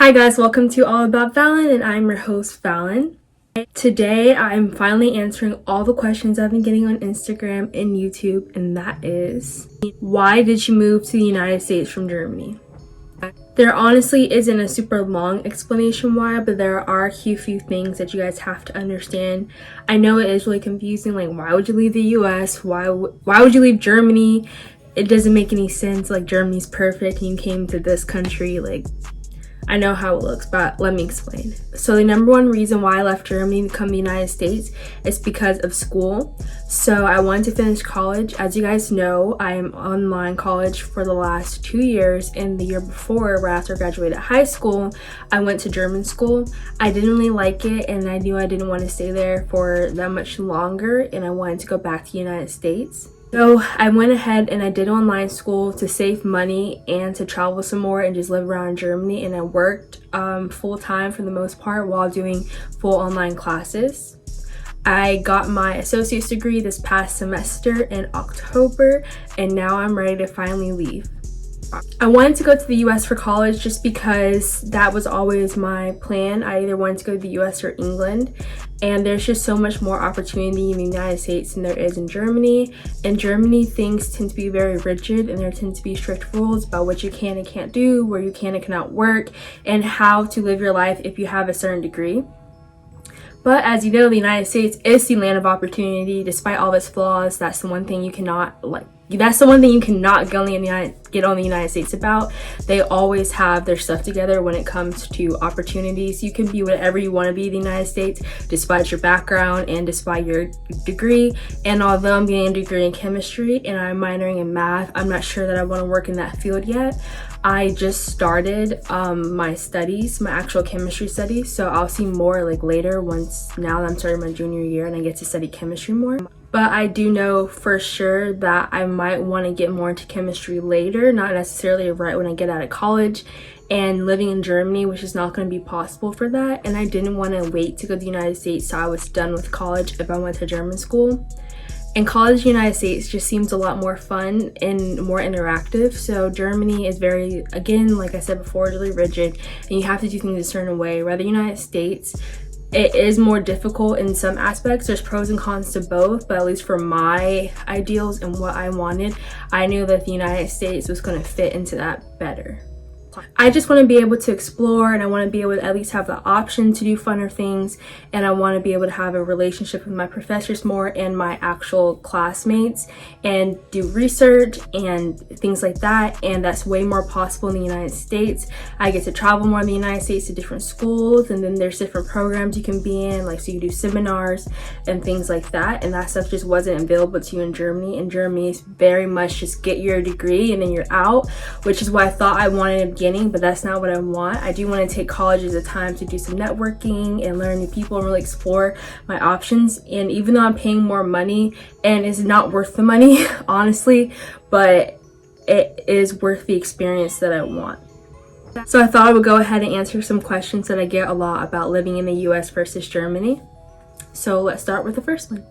Hi guys, welcome to All About Valen, and I'm your host Valen. Today I'm finally answering all the questions I've been getting on Instagram and YouTube, and that is, why did you move to the United States from Germany? There honestly isn't a super long explanation why, but there are a few things that you guys have to understand. I know it is really confusing, like why would you leave the US? Why would you leave Germany? It doesn't make any sense. Like, Germany's perfect and you came to this country. Like, I know how it looks, but let me explain. So the number one reason why I left Germany to come to the United States is because of school. So I wanted to finish college. As you guys know, I am online college for the last 2 years, and the year before, right after I graduated high school, I went to German school. I didn't really like it, and I knew I didn't want to stay there for that much longer, and I wanted to go back to the United States. So I went ahead and I did online school to save money and to travel some more and just live around Germany, and I worked full-time for the most part while doing full online classes. I got my associate's degree this past semester in October, and now I'm ready to finally leave. I wanted to go to the US for college just because that was always my plan. I either wanted to go to the US or England, and there's just so much more opportunity in the United States than there is in Germany. In Germany, things tend to be very rigid, and there tend to be strict rules about what you can and can't do, where you can and cannot work, and how to live your life if you have a certain degree. But as you know, the United States is the land of opportunity. Despite all its flaws, that's the one thing you cannot get on the United States about. They always have their stuff together when it comes to opportunities. You can be whatever you want to be in the United States, despite your background and despite your degree. And although I'm getting a degree in chemistry and I'm minoring in math, I'm not sure that I want to work in that field yet. I just started my studies, my actual chemistry studies, so I'll see more later, now that I'm starting my junior year and I get to study chemistry more. But I do know for sure that I might want to get more into chemistry later, not necessarily right when I get out of college. And living in Germany, which is not going to be possible for that, and I didn't want to wait to go to the United States so I was done with college if I went to German school. And college in the United States just seems a lot more fun and more interactive. So Germany is very, again, like I said before, really rigid, and you have to do things a certain way. Rather, the United States, it is more difficult in some aspects. There's pros and cons to both, but at least for my ideals and what I wanted, I knew that the United States was going to fit into that better. I just want to be able to explore, and I want to be able to at least have the option to do funner things, and I want to be able to have a relationship with my professors more and my actual classmates and do research and things like that, and that's way more possible in the United States. I get to travel more in the United States to different schools, and then there's different programs you can be in, so you do seminars and things like that, and that stuff just wasn't available to you in Germany. In Germany, it's very much just get your degree and then you're out, which is what I thought I wanted in the beginning, but that's not what I want. I do want to take college as a time to do some networking and learn new people and really explore my options. And even though I'm paying more money, and it's not worth the money, honestly, but it is worth the experience that I want. So I thought I would go ahead and answer some questions that I get a lot about living in the US versus Germany. So let's start with the first one.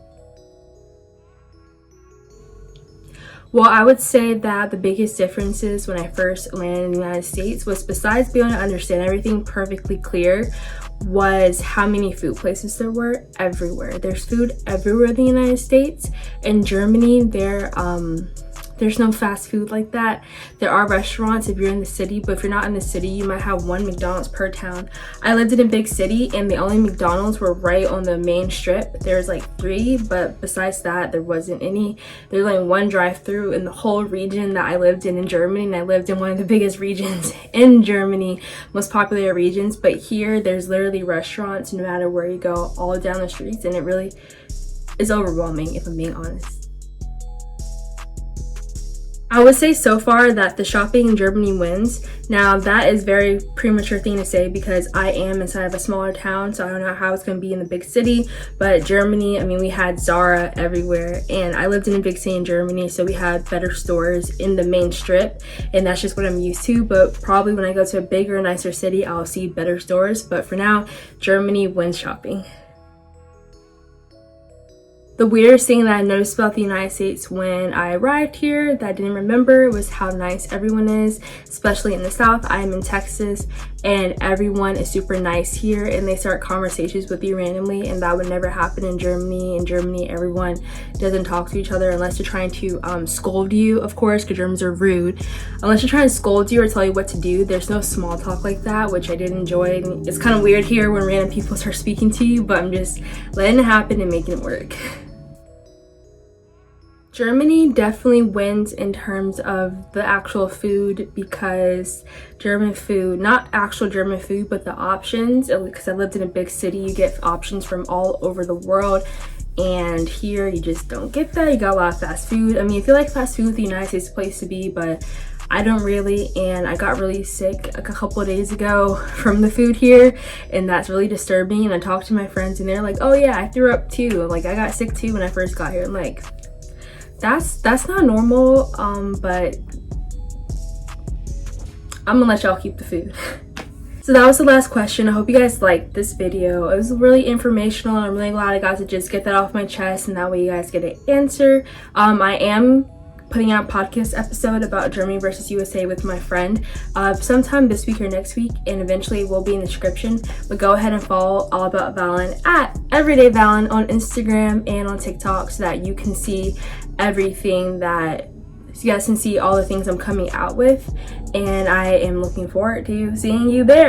Well, I would say that the biggest differences when I first landed in the United States was, besides being able to understand everything perfectly clear, was how many food places there were everywhere. There's food everywhere in the United States. In Germany, there's no fast food like that. There are restaurants if you're in the city, but if you're not in the city, you might have one McDonald's per town. I lived in a big city, and the only McDonald's were right on the main strip. There's 3, but besides that, there wasn't any. There's only one drive-through in the whole region that I lived in Germany, and I lived in one of the biggest regions in Germany, most popular regions. But here, there's literally restaurants no matter where you go, all down the streets, and it really is overwhelming, if I'm being honest. I would say so far that the shopping in Germany wins. Now, that is a very premature thing to say because I am inside of a smaller town, so I don't know how it's going to be in the big city. But Germany, we had Zara everywhere, and I lived in a big city in Germany, so we had better stores in the main strip, and that's just what I'm used to. But probably when I go to a bigger, nicer city, I'll see better stores. But for now, Germany wins shopping. The weirdest thing that I noticed about the United States when I arrived here that I didn't remember was how nice everyone is, especially in the South. I am in Texas and everyone is super nice here and they start conversations with you randomly, and that would never happen in Germany. In Germany, everyone doesn't talk to each other unless they're trying to scold you, of course, because Germans are rude. Unless you're trying to scold you or tell you what to do, there's no small talk like that, which I did enjoy. And it's kind of weird here when random people start speaking to you, but I'm just letting it happen and making it work. Germany definitely wins in terms of the actual food, because German food, not actual German food, but the options, because I lived in a big city, you get options from all over the world, and here you just don't get that. You got a lot of fast food. I mean, if you like fast food, the United States is a place to be, but I don't really, and I got really sick like a couple of days ago from the food here, and that's really disturbing. And I talked to my friends and they're like, oh yeah, I threw up too, like I got sick too when I first got here. I'm like, that's not normal, but I'm gonna let y'all keep the food. So that was the last question. I hope you guys liked this video. It was really informational. I'm really glad I got to just get that off my chest, and that way you guys get an answer. I am putting out a podcast episode about Germany versus USA with my friend sometime this week or next week, and eventually it will be in the description. But go ahead and follow All About Valen at Everyday Valen on Instagram and on TikTok, so that you can see everything that you guys can see, all the things I'm coming out with, and I am looking forward to seeing you there.